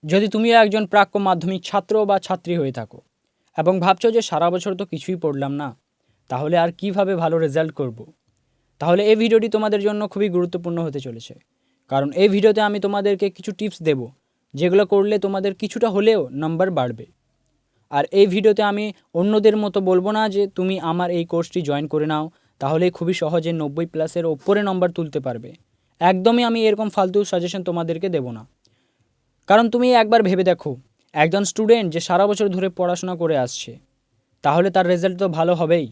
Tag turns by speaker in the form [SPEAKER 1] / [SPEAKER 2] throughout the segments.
[SPEAKER 1] যদি তুমিও একজন প্রাক্য মাধ্যমিক ছাত্র বা ছাত্রী হয়ে থাকো এবং ভাবছো যে সারা বছর তো কিছুই পড়লাম না, তাহলে আর কিভাবে ভালো রেজাল্ট করব, তাহলে এই ভিডিওটি তোমাদের জন্য খুবই গুরুত্বপূর্ণ হতে চলেছে। কারণ এই ভিডিওতে আমি তোমাদেরকে কিছু টিপস দেব, যেগুলো করলে তোমাদের কিছুটা হলেও নাম্বার বাড়বে। আর এই ভিডিওতে আমি অন্যদের মতো বলবো না যে তুমি আমার এই কোর্সটি জয়েন করে নাও, তাহলে খুবই সহজে 90+ ওপরে নম্বর তুলতে পারবে। একদমই আমি এরকম ফালতু সাজেশন তোমাদেরকে দেবো না। কারণ তুমি একবার ভেবে দেখো, একজন স্টুডেন্ট যে সারা বছর ধরে পড়াশোনা করে আসছে, তাহলে তার রেজাল্ট তো ভালো হবেই।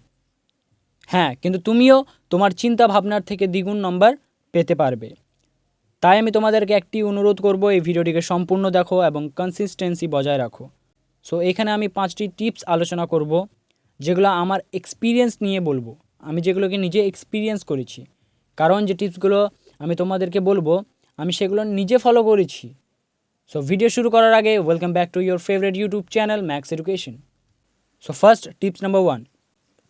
[SPEAKER 1] হ্যাঁ, কিন্তু তুমিও তোমার চিন্তা ভাবনার থেকে দ্বিগুণ নম্বর পেতে পারবে। তাই আমি তোমাদেরকে একটি অনুরোধ করব, এই ভিডিওটিকে সম্পূর্ণ দেখো এবং কনসিস্টেন্সি বজায় রাখো। সো এখানে আমি 5টি টিপস আলোচনা করব, যেগুলো আমার এক্সপিরিয়েন্স নিয়ে বলবো, আমি যেগুলোকে নিজে এক্সপিরিয়েন্স করেছি। কারণ যে টিপসগুলো আমি তোমাদেরকে বলবো, আমি সেগুলো নিজে ফলো করেছি। সো ভিডিও শুরু করার আগে welcome back to your favourite YouTube channel max education. So first tips number 1,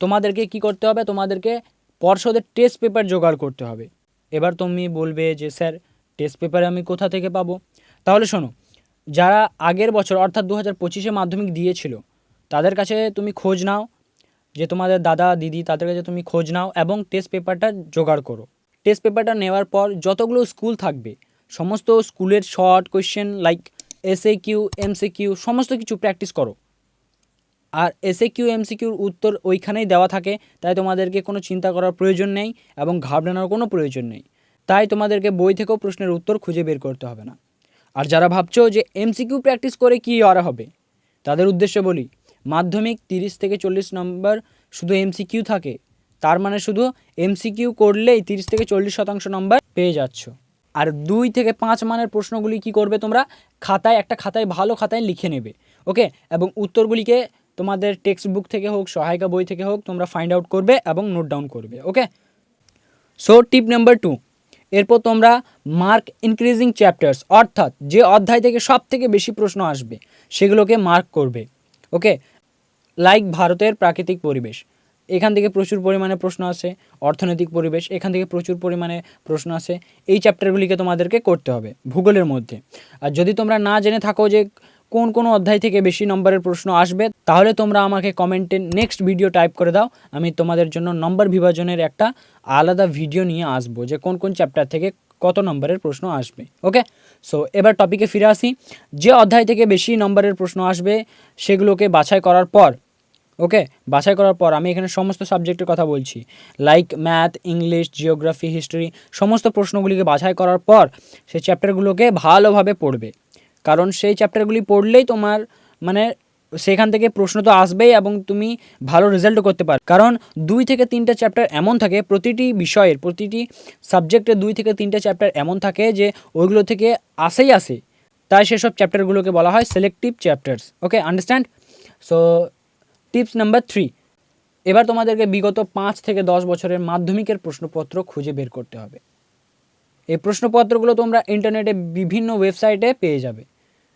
[SPEAKER 1] তোমাদেরকে কি করতে হবে, তোমাদেরকে পর্ষদের টেস্ট পেপার জোগাড় করতে হবে। এবার তুমি বলবে যে স্যার টেস্ট পেপার আমি কোথা থেকে পাবো? তাহলে শোনো, যারা আগের বছর অর্থাৎ 2025-এ মাধ্যমিক দিয়েছিল, তাদের কাছে তুমি খোঁজ নাও, যে তোমাদের দাদা দিদি তাদের কাছে তুমি খোঁজ নাও এবং টেস্ট পেপারটা জোগাড় করো। টেস্ট পেপারটা নেওয়ার পর যতগুলো স্কুল থাকবে, সমস্ত স্কুলের short question like SAQ MCQ সমস্ত কিছু প্র্যাকটিস করো। আর এসএকিউ এমসিকিউর উত্তর ওইখানেই দেওয়া থাকে, তাই তোমাদেরকে কোনো চিন্তা করার প্রয়োজন নেই এবং ঘাবড়ানোর কোনো প্রয়োজন নেই। তাই তোমাদেরকে বই থেকেও প্রশ্নের উত্তর খুঁজে বের করতে হবে না। আর যারা ভাবছো যে এমসিকিউ প্র্যাকটিস করে কী করা হবে, তাদের উদ্দেশ্যে বলি, মাধ্যমিক 30 থেকে 40 নম্বর শুধু এমসিকিউ থাকে, তার মানে শুধু এমসিকিউ করলেই 30 থেকে 40% নম্বর পেয়ে যাচ্ছ। আর 2 থেকে 5 মানের প্রশ্নগুলি কি করবে, তোমরা একটা খাতায় ভালো খাতায় লিখে নেবে, ওকে? এবং উত্তরগুলিকে তোমাদের টেক্সট বুক থেকে হোক, সহায়িকা বই থেকে হোক, তোমরা ফাইন্ড আউট করবে এবং নোট ডাউন করবে, ওকে? সো টিপ নাম্বার 2, এরপর তোমরা মার্ক ইনক্রিজিং চ্যাপ্টার্স, অর্থাৎ যে অধ্যায় থেকে সব থেকে বেশি প্রশ্ন আসবে সেগুলোকে মার্ক করবে, ওকে? লাইক ভারতের প্রাকৃতিক পরিবেশ, এখান থেকে প্রচুর পরিমাণে প্রশ্ন আসে। অর্থনৈতিক পরিবেশ, এখান থেকে প্রচুর পরিমাণে প্রশ্ন আসে। এই চ্যাপ্টারগুলিকে তোমাদেরকে করতে হবে ভূগোলের মধ্যে। আর যদি তোমরা না জেনে থাকো যে কোন কোন অধ্যায় থেকে বেশি নম্বরের প্রশ্ন আসবে, তাহলে তোমরা আমাকে কমেন্টে নেক্সট ভিডিও টাইপ করে দাও, আমি তোমাদের জন্য নম্বর বিভাজনের একটা আলাদা ভিডিও নিয়ে আসবো, যে কোন কোন চ্যাপ্টার থেকে কত নম্বরের প্রশ্ন আসবে, ওকে? সো এবার টপিকে ফিরে আসি। যে অধ্যায় থেকে বেশি নম্বরের প্রশ্ন আসবে সেগুলোকে বাছাই করার পর, ওকে, বাছাই করার পর আমি এখানে সমস্ত সাবজেক্টের কথা বলছি, like math, English, geography, history, সমস্ত প্রশ্নগুলিকে বাছাই করার পর সেই চ্যাপ্টারগুলোকে ভালোভাবে পড়বে। কারণ সেই চ্যাপ্টারগুলি পড়লেই তোমার মানে সেখান থেকে প্রশ্ন তো আসবেই এবং তুমি ভালো রেজাল্টও করতে পারবে। কারণ 2 থেকে 3টে চ্যাপ্টার এমন থাকে, প্রতিটি বিষয়ের প্রতিটি সাবজেক্টে 2 থেকে 3টে চ্যাপ্টার এমন থাকে যে ওইগুলো থেকে আসে। তাই সেসব চ্যাপ্টারগুলোকে বলা হয় সিলেক্টিভ চ্যাপ্টার্স, ওকে? আন্ডারস্ট্যান্ড? সো টিপস নাম্বার 3, এবার তোমাদেরকে বিগত 5 থেকে 10 বছরের মাধ্যমিকের প্রশ্নপত্র খুঁজে বের করতে হবে। এই প্রশ্নপত্রগুলো তোমরা ইন্টারনেটে বিভিন্ন ওয়েবসাইটে পেয়ে যাবে,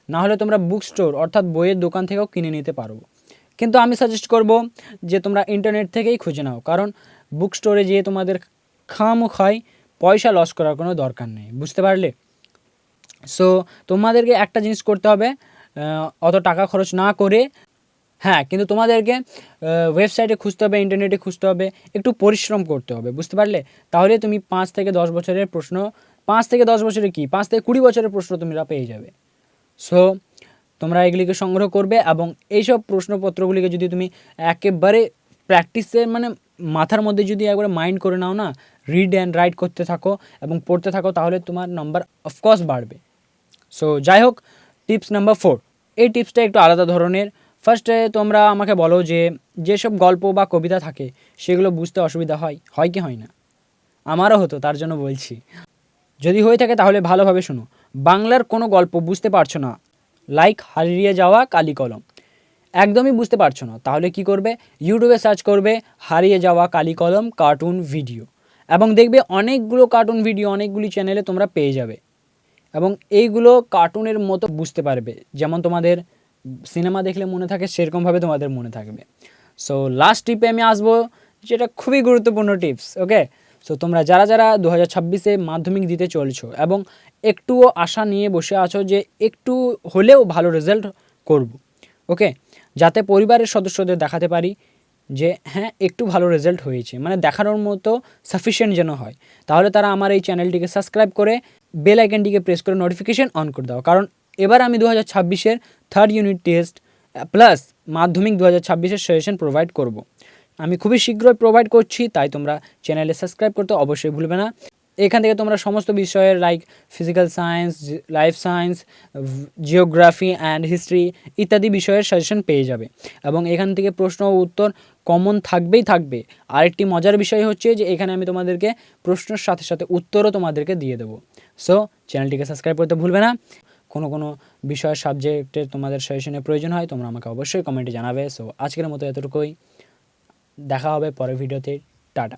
[SPEAKER 1] না হলে তোমরা বুক স্টোর অর্থাৎ বইয়ের দোকান থেকেও কিনে নিতে পারবো। কিন্তু আমি সাজেস্ট করব যে তোমরা ইন্টারনেট থেকেই খুঁজে নাও, কারণ বুক স্টোরে যেয়ে তোমাদের খামোখাই পয়সা লস করার কোনো দরকার নেই, বুঝতে পারলে? সো তোমাদেরকে একটা জিনিস করতে হবে, অত টাকা খরচ না করে, হ্যাঁ, কিন্তু তোমাদেরকে ওয়েবসাইটে খুঁজতে হবে, ইন্টারনেটে খুঁজতে হবে, একটু পরিশ্রম করতে হবে, বুঝতে পারলে? তাহলে তুমি 5 থেকে 10 বছরের প্রশ্ন, 5 থেকে 10 বছরে কি 5 থেকে 20 বছরের প্রশ্ন তোমরা পেয়ে যাবে। সো তোমরা এগুলিকে সংগ্রহ করবে এবং এইসব প্রশ্নপত্রগুলিকে যদি তুমি একেবারে প্র্যাকটিসের মানে মাথার মধ্যে যদি একবারে মাইন্ড করে নাও না, রিড অ্যান্ড রাইট করতে থাকো এবং পড়তে থাকো, তাহলে তোমার নাম্বার অফকোর্স বাড়বে। সো যাই হোক, টিপস নাম্বার 4, এই টিপসটা একটু আলাদা ধরনের। ফার্স্টে তোমরা আমাকে বলো যে যেসব গল্প বা কবিতা থাকে সেগুলো বুঝতে অসুবিধা হয় কি হয় না? আমারও হতো, তার জন্য বলছি। যদি হয়ে থাকে তাহলে ভালোভাবে শোনো। বাংলার কোনো গল্প বুঝতে পারছো না, লাইক হারিয়ে যাওয়া কালি কলম, একদমই বুঝতে পারছো না, তাহলে কি করবে? ইউটিউবে সার্চ করবে হারিয়ে যাওয়া কালি কলম কার্টুন ভিডিও, এবং দেখবে অনেকগুলো কার্টুন ভিডিও অনেকগুলি চ্যানেলে তোমরা পেয়ে যাবে এবং এইগুলো কার্টুনের মতো বুঝতে পারবে, যেমন তোমাদের সিনেমা দেখলে মনে থাকে সেরকমভাবে তোমাদের মনে থাকবে। সো লাস্ট টিপে আমি আসবো, যেটা খুবই গুরুত্বপূর্ণ টিপস, ওকে? সো তোমরা যারা 2026-এ মাধ্যমিক দিতে চলছো এবং একটুও আশা নিয়ে বসে আছো যে একটু হলেও ভালো রেজাল্ট করব, ওকে, যাতে পরিবারের সদস্যদের দেখাতে পারি যে হ্যাঁ একটু ভালো রেজাল্ট হয়েছে, মানে দেখানোর মতো সাফিসিয়েন্ট যেন হয়, তাহলে তারা আমার এই চ্যানেলটিকে সাবস্ক্রাইব করে বেল আইকনটিকে প্রেস করে নোটিফিকেশন অন করে দাও। কারণ এবার আমি 2026-এর থার্ড ইউনিট টেস্ট প্লাস মাধ্যমিক 2026-এর সাজেশন প্রোভাইড করব। আমি খুবই শীঘ্রই প্রোভাইড করছি, তাই তোমরা চ্যানেলে সাবস্ক্রাইব করতে অবশ্যই ভুলবে না। এখান থেকে তোমরা সমস্ত বিষয়ের like physical science, life science, geography and history ইত্যাদি বিষয়ের সাজেশন পেয়ে যাবে এবং এখান থেকে প্রশ্ন ও উত্তর কমন থাকবে। আরেকটি মজার বিষয় হচ্ছে যে এখানে আমি তোমাদেরকে প্রশ্নের সাথে সাথে উত্তরও তোমাদেরকে দিয়ে দেবো। সো চ্যানেলটিকে সাবস্ক্রাইব করতে ভুলবে না। কোনো বিষয়ের সাবজেক্টের তোমাদের সাজেশনের প্রয়োজন হয় তোমরা আমাকে অবশ্যই কমেন্টে জানাবে। সো আজকের মতো এতটুকুই, দেখা হবে পরের ভিডিওতে। টাটা।